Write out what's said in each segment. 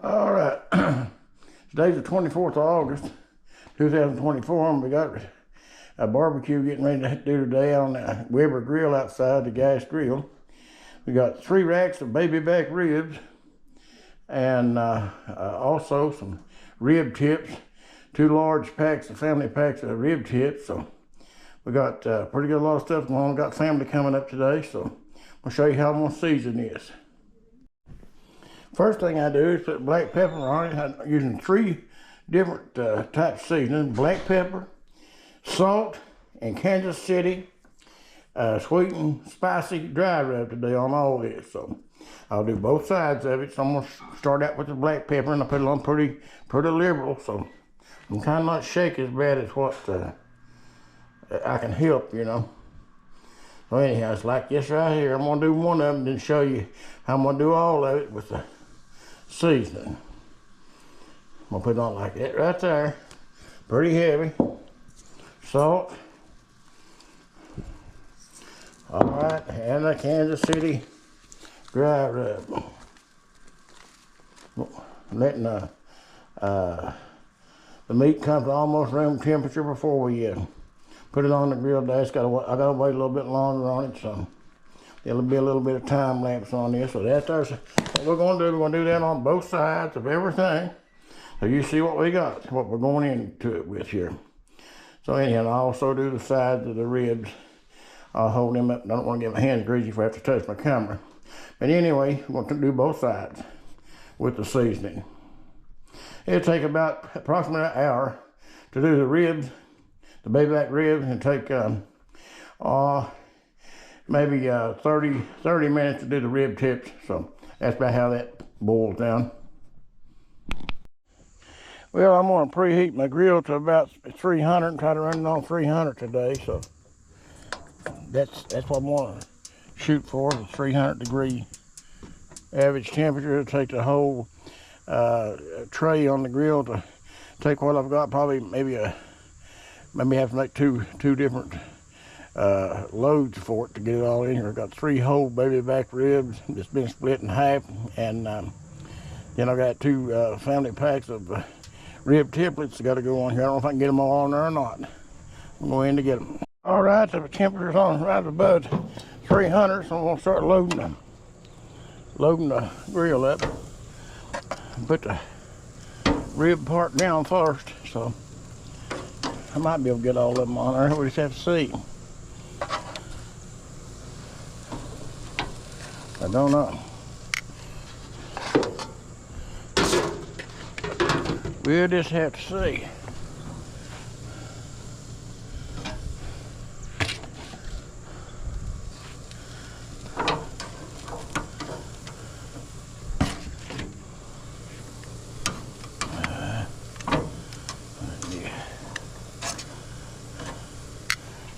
All right, today's the 24th of August, 2024, and we got a barbecue getting ready to do today on the Weber grill outside, the gas grill. We got 3 racks of baby back ribs and also some rib tips, 2 large packs, family packs of rib tips. So we got pretty good, a lot of stuff going on. We got family coming up today, so I'll show you how I'm gonna season this. First thing I do is put black pepper on it. I'm using 3 different types of seasoning: black pepper, salt, and Kansas City sweet and spicy dry rub today on all this. So I'll do both sides of it. So I'm gonna start out with the black pepper, and I put it on pretty liberal. So I'm kind of not shake as bad as what I can help, you know. So anyhow, it's like this right here. I'm gonna do one of them, then show you how I'm gonna do all of it with the seasoning. I'm gonna put it on like that right there. Pretty heavy. Salt. All right, and the Kansas City dry rub. Letting the meat come to almost room temperature before we put it on the grill today. I gotta wait a little bit longer on it, so there'll be a little bit of time lapse on this. So there's what we're gonna do. We're gonna do that on both sides of everything, so you see what we got, what we're going into it with here. So anyhow, I also do the sides of the ribs. I'll hold them up. I don't want to get my hands greasy if I have to touch my camera. But anyway, we're going to do both sides with the seasoning. It'll take about approximately an hour to do the ribs, the baby back ribs, and take maybe 30 minutes to do the rib tips. So that's about how that boils down. Well, I'm going to preheat my grill to about 300 and try to run it on 300 today. So that's what I'm going to shoot for, the 300-degree average temperature. To take the whole tray on the grill to take what I've got. Probably maybe have to make two different loads for it to get it all in here. I've got 3 whole baby back ribs that's been split in half, and then I've got 2 family packs of rib tiplets that got to go on here. I don't know if I can get them all on there or not. I'm going to get them. All right, the temperature's on right above 300, so I'm gonna start loading the grill up. Put the rib part down first, so I might be able to get all of them on there. We just have to see. I don't know. We'll just have to see.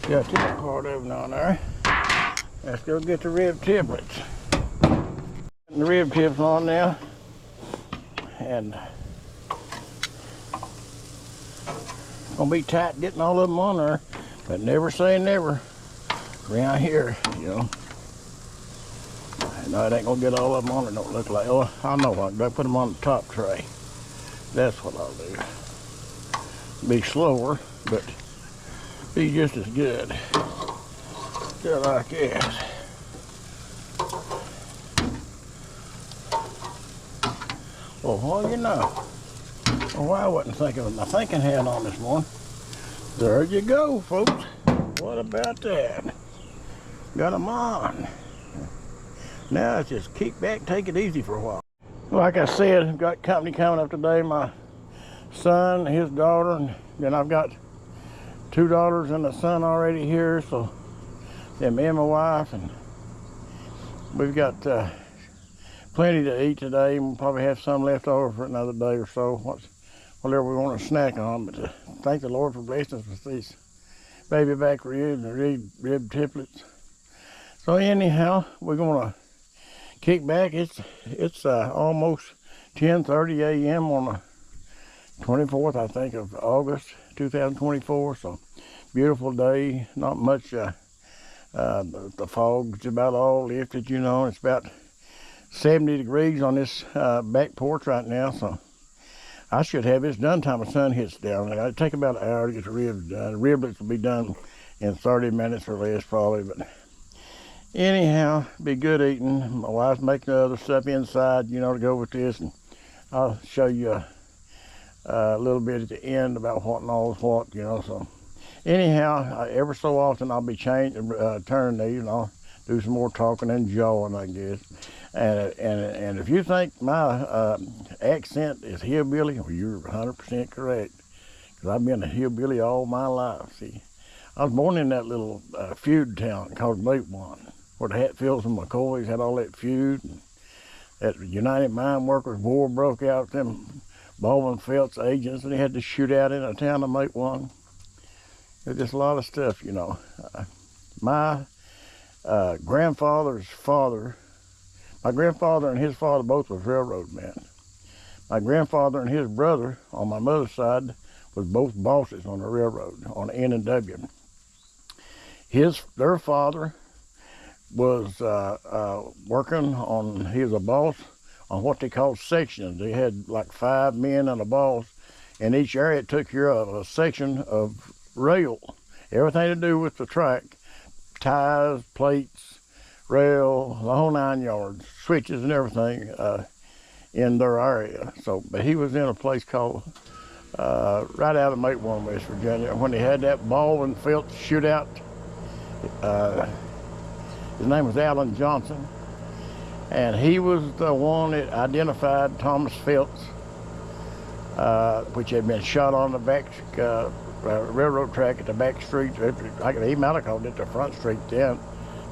Got that part of it on there. Let's go get the rib tiplets. The rib tips on now, and it's gonna be tight getting all of them on there, but never say never around here, you know. No, it ain't gonna get all of them on there. Don't look like. Oh, I know what. I put them on the top tray. That's what I'll do. Be slower, but be just as good. Just like this. Well, you know. Well, I wasn't thinking of my thinking hat on this morning. There you go, folks. What about that? Got them on. Now let's just kick back, take it easy for a while. Like I said, I've got company coming up today. My son, his daughter, and then I've got 2 daughters and a son already here. So then me and my wife, and we've got plenty to eat today, and we'll probably have some left over for another day or so, whatever we want to snack on. But thank the Lord for blessing us with these baby back ribs and rib tiplets. So anyhow, we're gonna kick back. It's almost 10:30 a.m. on the 24th, I think, of August 2024. So beautiful day. Not much. The fog's about all lifted, you know. It's about 70 degrees on this back porch right now, so I should have this done time the sun hits down. It'll take about an hour to get the ribs done. The riblets will be done in 30 minutes or less probably, but anyhow, be good eating. My wife's making other stuff inside, you know, to go with this, and I'll show you a little bit at the end about what and all is what, you know. So anyhow, every so often I'll be changing, turning these, and I'll do some more talking and jawing, I guess. And if you think my accent is hillbilly, well, you're 100% correct, because I've been a hillbilly all my life. See, I was born in that little feud town called Matewan, where the Hatfields and McCoys had all that feud. And that United Mine Workers War broke out, them Baldwin Felts agents, and they had to shoot out in the town of Matewan. There's just a lot of stuff, you know. My grandfather's father, my grandfather and his father both was railroad men. My grandfather and his brother on my mother's side was both bosses on the railroad, on the N&W. Their father was working on, he was a boss on what they called sections. They had like 5 men and a boss, and each area took care of a section of rail. Everything to do with the track, ties, plates, rail, the whole 9 yards, switches and everything in their area. So, but he was in a place called, right out of Matewan, West Virginia, when they had that Baldwin Felts shootout. His name was Alan Johnson, and he was the one that identified Thomas Felts, which had been shot on the back railroad track at the back street. He might have called it the front street then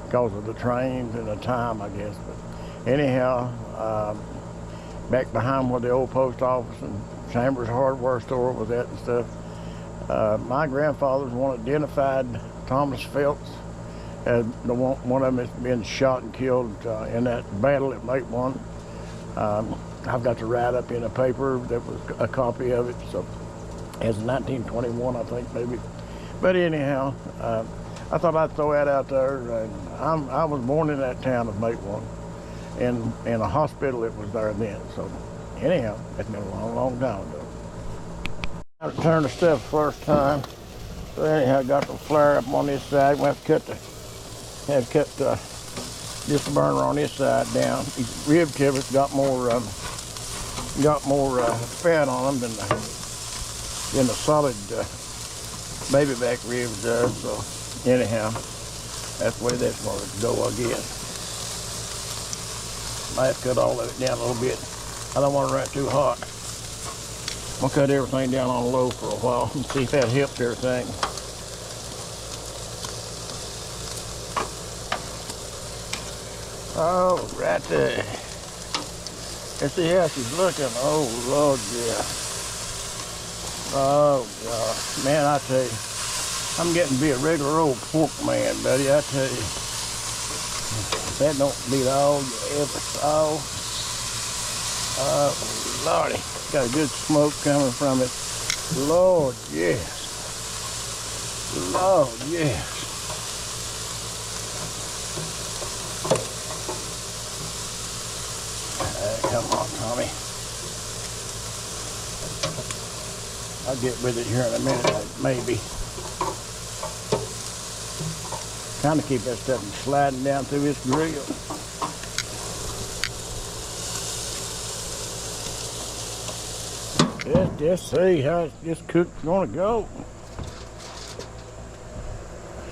because of the trains and the time, I guess. But anyhow, back behind where the old post office and Chambers hardware store was at and stuff, my grandfather's one that identified Thomas Felts as the one of them that's been shot and killed in that battle at Matewan. I've got to write up in a paper that was a copy of it, so as 1921, I think, maybe. But anyhow, I thought I'd throw that out there. I was born in that town of Matewan, in a hospital that was there then. So anyhow, that's been a long, long time ago. I turned the stuff first time. So anyhow, I got the flare up on this side. We have to cut this burner on this side down. These rib tippers got more fat on them than the solid baby back ribs does. So anyhow, that's the way that's going to go, I guess. Might have to cut all of it down a little bit. I don't want it right too hot. I'm gonna cut everything down on low for a while and see if that helps everything. Oh, right there. Let's see how she's looking. Oh, Lord, yeah. Oh, God. Man, I tell you, I'm getting to be a regular old pork man, buddy, I tell you. That don't beat all you ever saw. Oh, Lordy. Got a good smoke coming from it. Lord, yes. Lord, yes. Come on, Tommy. I'll get with it here in a minute, maybe. Trying to keep that stuff from sliding down through this grill. Just see how this cook's gonna go.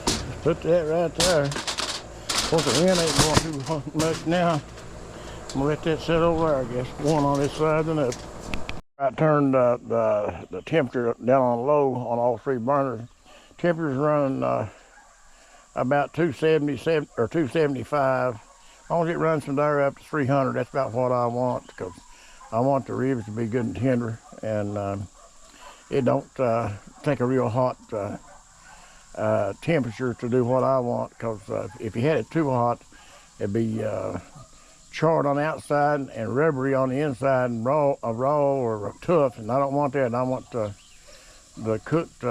Just put that right there. Of course, the wind ain't going too much now. I'm gonna let that sit over there, I guess. One on this side and up. I turned the temperature down on low on all 3 burners. Temperature's running about 277 or 275. As long as it runs from there up to 300, that's about what I want, because I want the ribs to be good and tender, and it don't take a real hot temperature to do what I want, because if you had it too hot, it'd be charred on the outside and rubbery on the inside and raw or tough, and I don't want that. I want the cooked,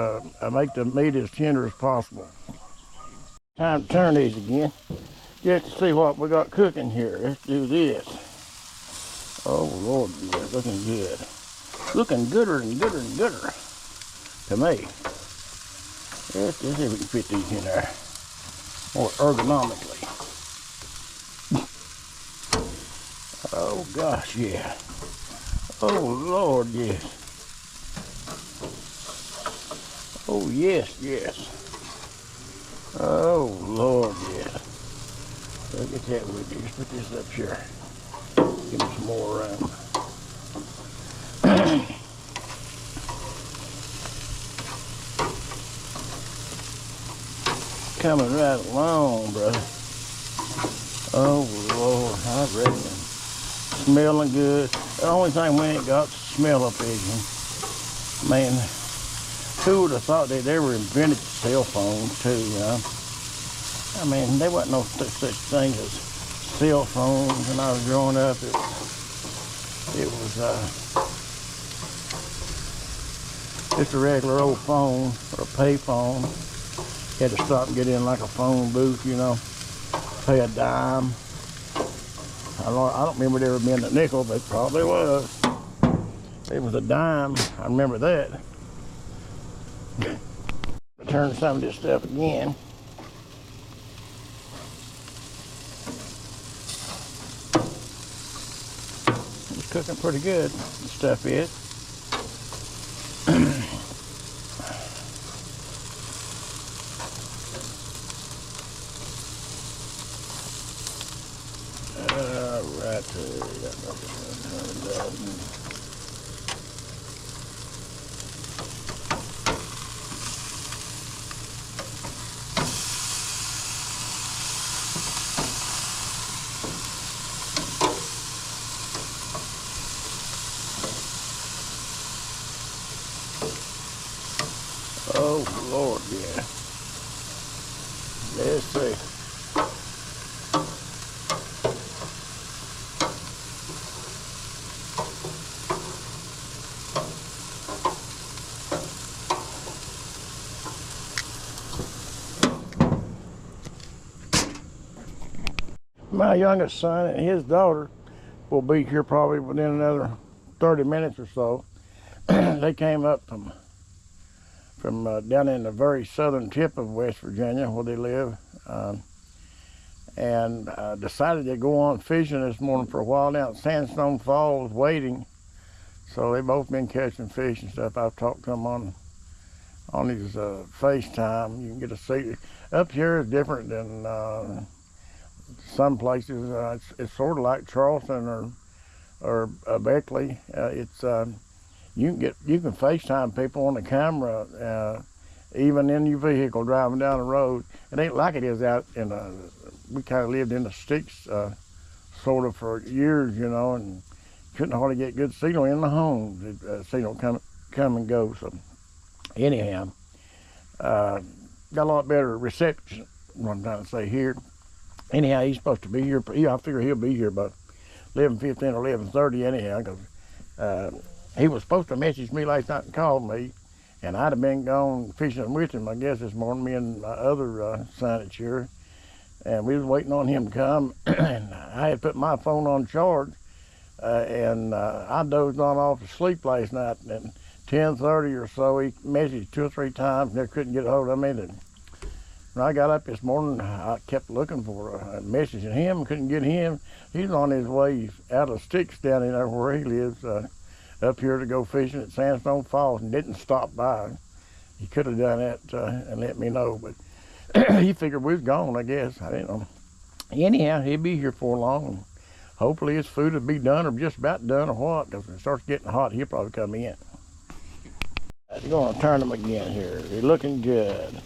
make the meat as tender as possible. Time to turn these again, just to see what we got cooking here. Let's do this. Oh Lord, yeah, looking good. Looking gooder and gooder and gooder to me. Let's see if we can fit these in there more ergonomically. Oh gosh, yeah. Oh Lord, yes. Oh yes, yes. Oh Lord, yes. Look at that with you. Just put this up here. Give me some more room. Coming right along, brother. Oh Lord, I reckon. Smelling good. The only thing we ain't got is smell of pigeon. Man, who would have thought they'd ever invented cell phones too, you know? I mean, there wasn't no such thing as cell phones when I was growing up. It was just a regular old phone or a pay phone. You had to stop and get in like a phone booth, you know, pay a dime. I don't remember there ever being a nickel, but it probably was. It was a dime. I remember that. Turn some of this stuff again. It's cooking pretty good. The stuff is. Right Oh Lord, yeah. Let's see. My youngest son and his daughter will be here probably within another 30 minutes or so. They came up from down in the very southern tip of West Virginia where they live, and decided to go on fishing this morning for a while down at Sandstone Falls waiting. So they've both been catching fish and stuff. I've talked to them on his FaceTime. You can get a see. Up here is different than some places. It's sort of like Charleston or Beckley. You can FaceTime people on the camera, even in your vehicle driving down the road. It ain't like it is out in we kind of lived in the sticks sort of for years, you know, and couldn't hardly get good signal in the homes. Signal come and go. So anyhow, got a lot better reception, what I'm trying to say here. Anyhow, he's supposed to be here. I figure he'll be here about 11:15 or 11:30 anyhow, because he was supposed to message me last night and call me, and I'd have been gone fishing with him, I guess, this morning, me and my other son at here, and we was waiting on him to come, and I had put my phone on charge, and I dozed on off to sleep last night, and at 10:30 or so, he messaged 2 or 3 times, never couldn't get a hold of me. And when I got up this morning, I kept looking for a message of him, couldn't get him. He's on his way out of sticks down in there where he lives, up here to go fishing at Sandstone Falls, and didn't stop by. He could have done that and let me know, but he figured we was gone, I guess. I didn't know. Anyhow, he'll be here for long, and hopefully his food will be done or just about done or what, because when it starts getting hot, he'll probably come in. I'm going to turn them again here. They're looking good.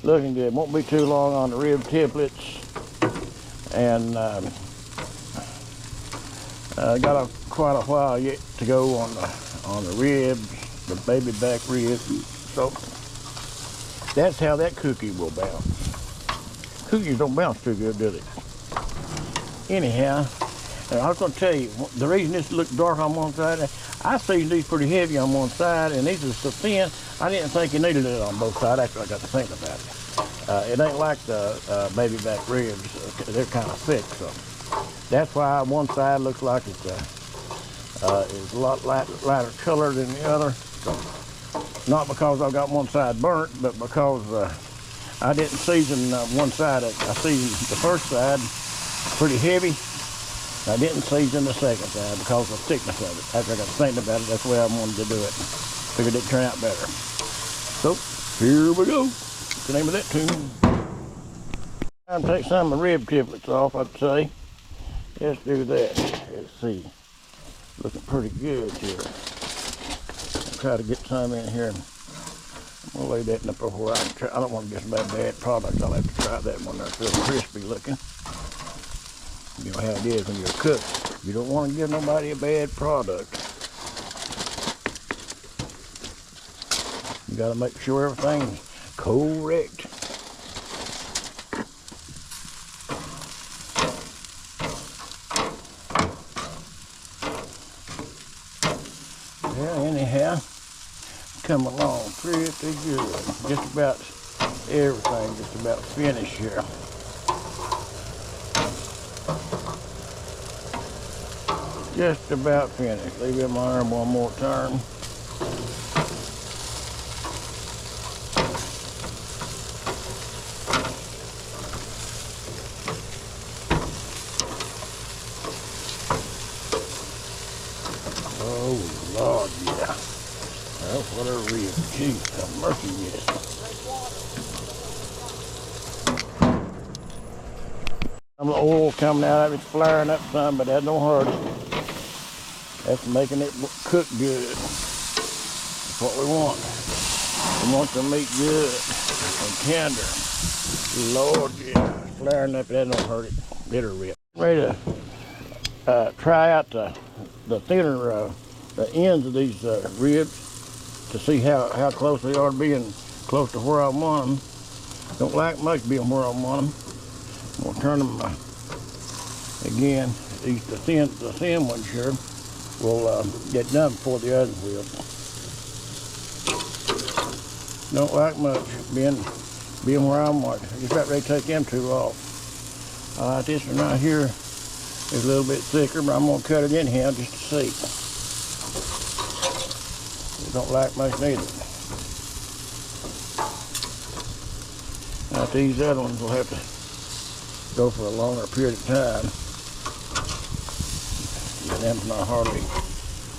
Looking good. Won't be too long on the rib tiplets, and got quite a while yet to go on the ribs, the baby back ribs. So that's how that cookie will bounce. Cookies don't bounce too good, do they? Anyhow, I was going to tell you the reason this looks dark on one side. I see these pretty heavy on one side, and these are so thin. I didn't think you needed it on both sides after I got to think about it. It ain't like the baby back ribs. They're kind of thick, so that's why one side looks like it's is a lot lighter color than the other. Not because I got one side burnt, but because I didn't season one side. I seasoned the first side pretty heavy. I didn't season the second side because of the thickness of it. After I got thinking about it, that's the way I wanted to do it. Figured it'd turn out better. So, here we go. What's the name of that tune? Time to take some of the rib triplets off, I'd say. Let's do that. Let's see. Looking pretty good here. I'll try to get some in here. I'm going to lay that in the before I don't want to get some bad product. I'll have to try that one. That's real crispy looking. You know how it is when you're a cook. You don't want to give nobody a bad product. You got to make sure everything's correct. Well, anyhow, come along pretty good. Just about everything, just about finished here. Just about finished. Leave it in my arm one more turn. Oh, Lord, yeah. Well, what a rib. Jeez, have mercy, yes. Some of the oil coming out of it, flaring up some, but that don't hurt it. That's making it cook good. That's what we want. We want the meat good and tender. Lord, yeah. Flaring up, that don't hurt it. Bitter rib. Ready to try out the thinner, the ends of these ribs to see how close they are to being close to where I want them. Don't like much being where I want them. I'm gonna turn them again. These the thin ones here will get done before the others will. Don't like much being where I'm at. Just about ready to take them two off. I like this one right here. It's a little bit thicker, but I'm gonna cut it in here just to see. Don't like much neither. Now these other ones will have to go for a longer period of time. But them's not hardly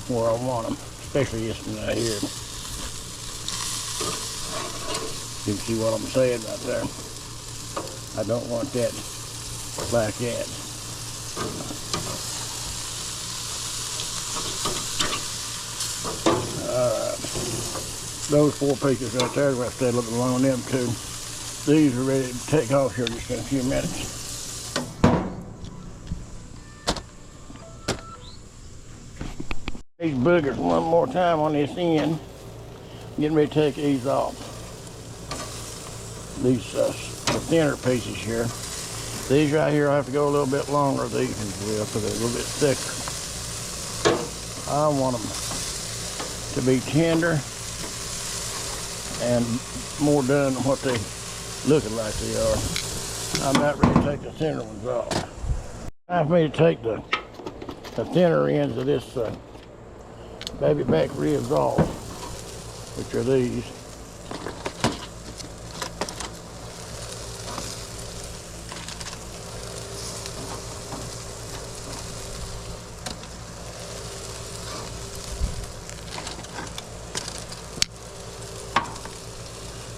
where I want them, especially this one right here. You can see what I'm saying right there. I don't want that like that. Alright. Those 4 pieces right there, we're going to stay a little bit long on them too. These are ready to take off here just in a few minutes. These boogers one more time on this end. Getting ready to take these off. These the thinner pieces here. These right here I have to go a little bit longer. These will, because they're a little bit thicker. I want them to be tender and more done than what they looking like they are. I'm not ready to take the thinner ones off. Time for me to take the thinner ends of this baby back ribs off, which are these.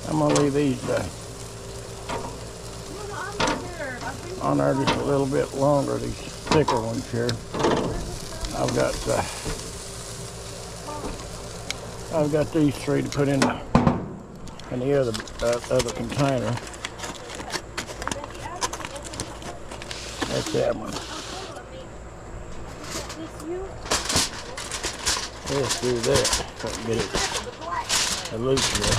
I'm gonna leave these on there just a little bit longer, these thicker ones here. I've got these 3 to put in the other container. That's that one. Let's do that. So I can get it loose here.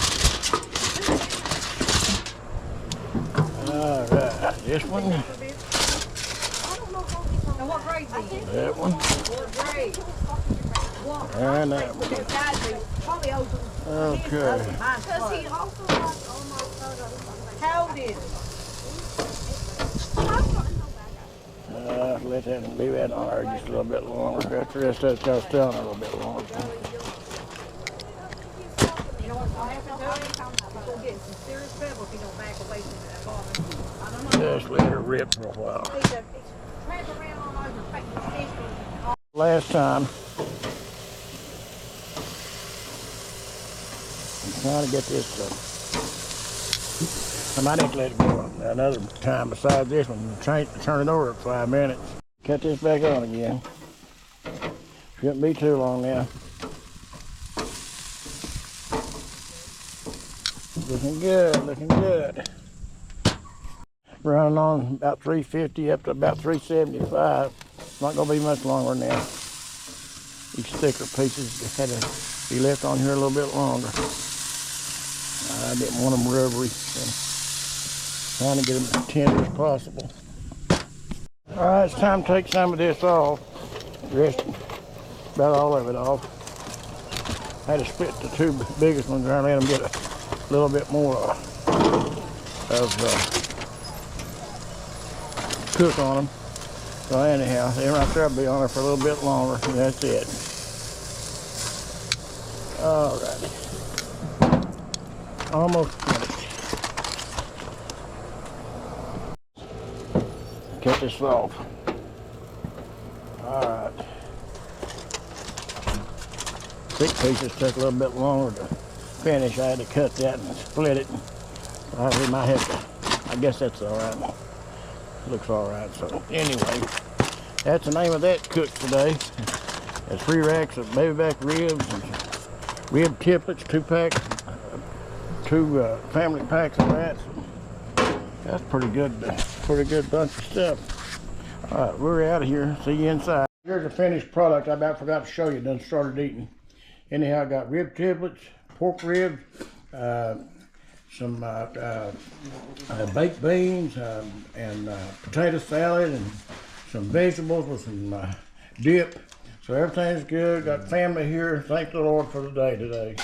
Alright, this one. That one. And that one. Okay. Let that leave that on there just a little bit longer. After the rest of it, gotta stay on a little bit longer. You know what I have to do? We'll get some serious trouble if you don't back away from that barbecue. Just let it rip for a while. Tramp around all over, taking the fish. Last time, I'm trying to get this. I might have to let it go another time besides this one. Turn it over for 5 minutes. Cut this back on again. Shouldn't be too long now. Looking good, looking good. Running on about 350 up to about 375. Not gonna be much longer now. These thicker pieces had to be left on here a little bit longer. I didn't want them rubbery, so trying to get them as tender as possible. All right, it's time to take some of this off. The rest, about all of it off. I had to split the two biggest ones and let them get a little bit more cook on them. So anyhow, they're right there. I'll be on there for a little bit longer, and that's it. All right, almost finished. Cut this off. All right. Thick pieces take a little bit longer to finish. I had to cut that and split it. We might have to. I guess that's all right. Looks all right. So anyway, that's the name of that cook today. There's 3 racks of baby back ribs and rib tiplets, 2 family packs of that. That's pretty good bunch of stuff. All right, we're out of here. See you inside. Here's the finished product. I about forgot to show you. Done started eating. Anyhow, I got rib tiplets, pork ribs, some baked beans, and potato salad, and some vegetables with some dip. So everything's good. Got family here. Thank the Lord for the day today.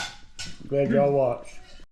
Glad y'all watched.